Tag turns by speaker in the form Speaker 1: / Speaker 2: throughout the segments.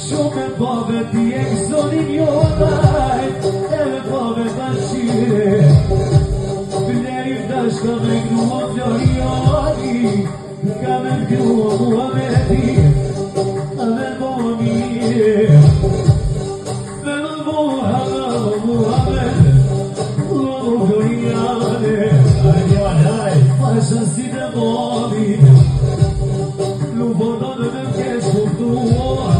Speaker 1: Shumë bove ti e kësonin jonaj, e me bove bashkire. Bleri vdash ka me grua Floriani, ka me grua Muhamedi, a me mua mire. Me me mua Muhammed, uomo Floriani, fasha si të bovi. Lubodane me kesh kuptuar,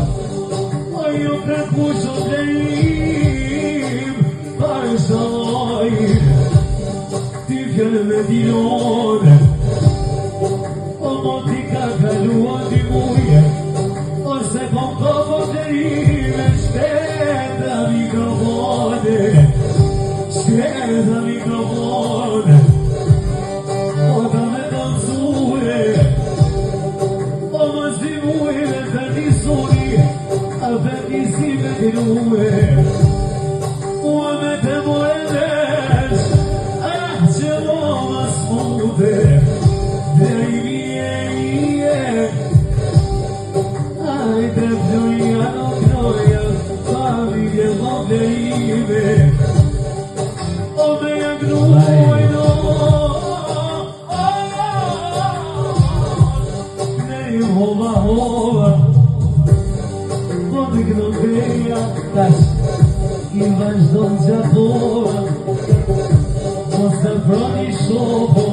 Speaker 1: ajo prekusho të im, pare shalaj, ti fjallë me dilone, o mo ti ka kalua ti muje, ose po kovo të ime, shketa mikrofone, o ta me danzure, Avverdisi me lui, uame te mueres, ce l'uomo smude, dei miei, ai te gioia, non gioia, famiglia, non derive, o me agnuoi no, nei hova, Këtë veja tash I vazhdo në gjabora Mos të proni shopo